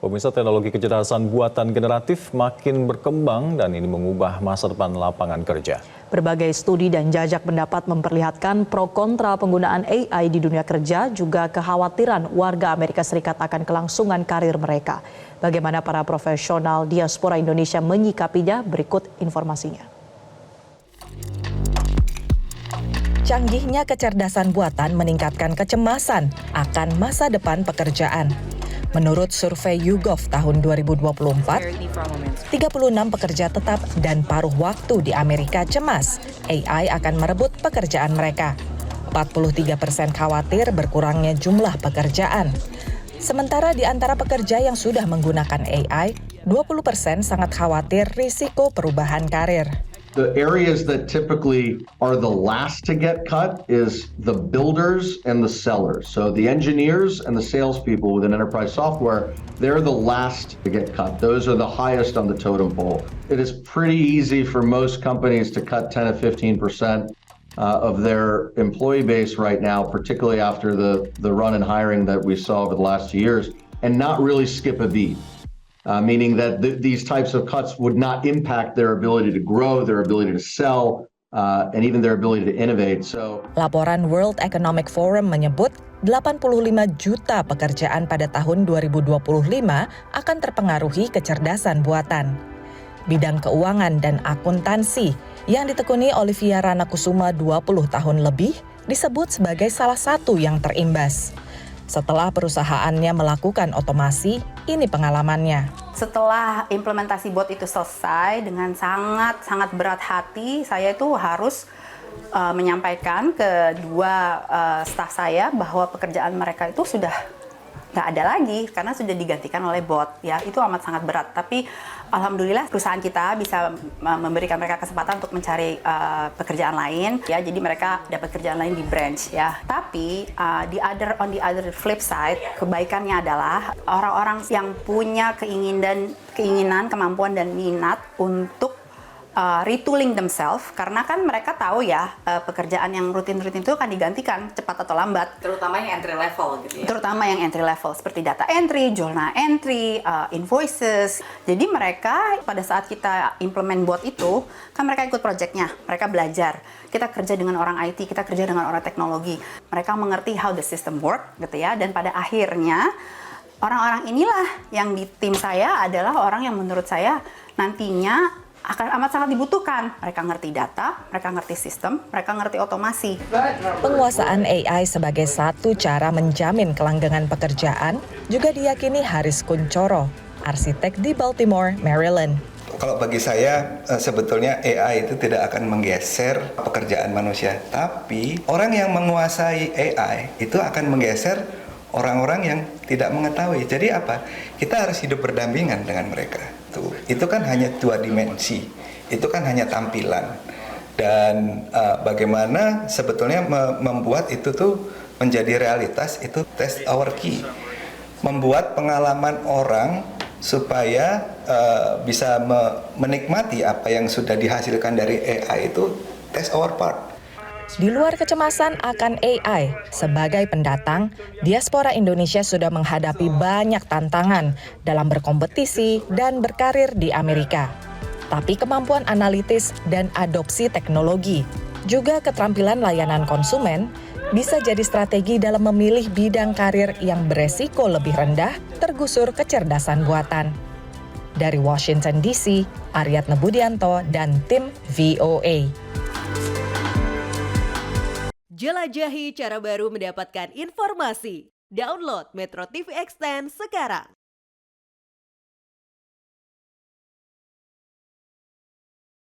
Pemirsa, teknologi kecerdasan buatan generatif makin berkembang dan ini mengubah masa depan lapangan kerja. Berbagai studi dan jajak pendapat memperlihatkan pro kontra penggunaan AI di dunia kerja, juga kekhawatiran warga Amerika Serikat akan kelangsungan karir mereka. Bagaimana para profesional diaspora Indonesia menyikapinya? Berikut informasinya. Canggihnya kecerdasan buatan meningkatkan kecemasan akan masa depan pekerjaan. Menurut survei YouGov tahun 2024, 36 pekerja tetap dan paruh waktu di Amerika cemas AI akan merebut pekerjaan mereka. 43% khawatir berkurangnya jumlah pekerjaan. Sementara di antara pekerja yang sudah menggunakan AI, 20% sangat khawatir risiko perubahan karir. The areas that typically are the last to get cut is the builders and the sellers. So the engineers and the salespeople within enterprise software, they're the last to get cut. Those are the highest on the totem pole. It is pretty easy for most companies to cut 10 to 15% of their employee base right now, particularly after the run in hiring that we saw over the last 2 years, and not really skip a beat. Meaning that these types of cuts would not impact their ability to grow, their ability to sell, and even their ability to innovate. So, laporan World Economic Forum menyebut 85 juta pekerjaan pada tahun 2025 akan terpengaruhi kecerdasan buatan. Bidang keuangan dan akuntansi yang ditekuni Olivia Ranakusuma 20 tahun lebih disebut sebagai salah satu yang terimbas. Setelah perusahaannya melakukan otomasi, ini pengalamannya. Setelah implementasi bot itu selesai, dengan sangat berat hati, saya itu harus menyampaikan ke dua staf saya bahwa pekerjaan mereka itu sudah nggak ada lagi karena sudah digantikan oleh bot. Ya, itu amat sangat berat. Tapi alhamdulillah perusahaan kita bisa memberikan mereka kesempatan untuk mencari pekerjaan lain. Ya, jadi mereka dapat kerjaan lain di branch. Ya, tapi on the other flip side, kebaikannya adalah orang-orang yang punya keinginan, kemampuan dan minat untuk retooling themselves, karena kan mereka tahu ya pekerjaan yang rutin-rutin itu akan digantikan cepat atau lambat. Terutama yang entry level gitu ya? Terutama yang entry level seperti data entry, journal entry, invoices. Jadi mereka pada saat kita implement bot itu, kan mereka ikut projectnya, mereka belajar. Kita kerja dengan orang IT, kita kerja dengan orang teknologi. Mereka mengerti how the system work gitu ya, dan pada akhirnya orang-orang inilah yang di tim saya adalah orang yang menurut saya nantinya akan amat sangat dibutuhkan. Mereka ngerti data, mereka ngerti sistem, mereka ngerti otomasi. Penguasaan AI sebagai satu cara menjamin kelanggengan pekerjaan juga diyakini Haris Kuncoro, arsitek di Baltimore, Maryland. Kalau bagi saya sebetulnya AI itu tidak akan menggeser pekerjaan manusia, tapi orang yang menguasai AI itu akan menggeser orang-orang yang tidak mengetahui. Jadi apa? Kita harus hidup berdampingan dengan mereka. Itu kan hanya 2 dimensi, itu kan hanya tampilan. Dan bagaimana sebetulnya membuat itu tuh menjadi realitas, itu test our key. Membuat pengalaman orang supaya bisa menikmati apa yang sudah dihasilkan dari AI itu test our part. Di luar kecemasan akan AI, sebagai pendatang, diaspora Indonesia sudah menghadapi banyak tantangan dalam berkompetisi dan berkarir di Amerika. Tapi kemampuan analitis dan adopsi teknologi, juga keterampilan layanan konsumen, bisa jadi strategi dalam memilih bidang karir yang beresiko lebih rendah tergusur kecerdasan buatan. Dari Washington DC, Aryatna Budianto dan tim VOA. Jelajahi cara baru mendapatkan informasi. Download Metro TV Extend sekarang.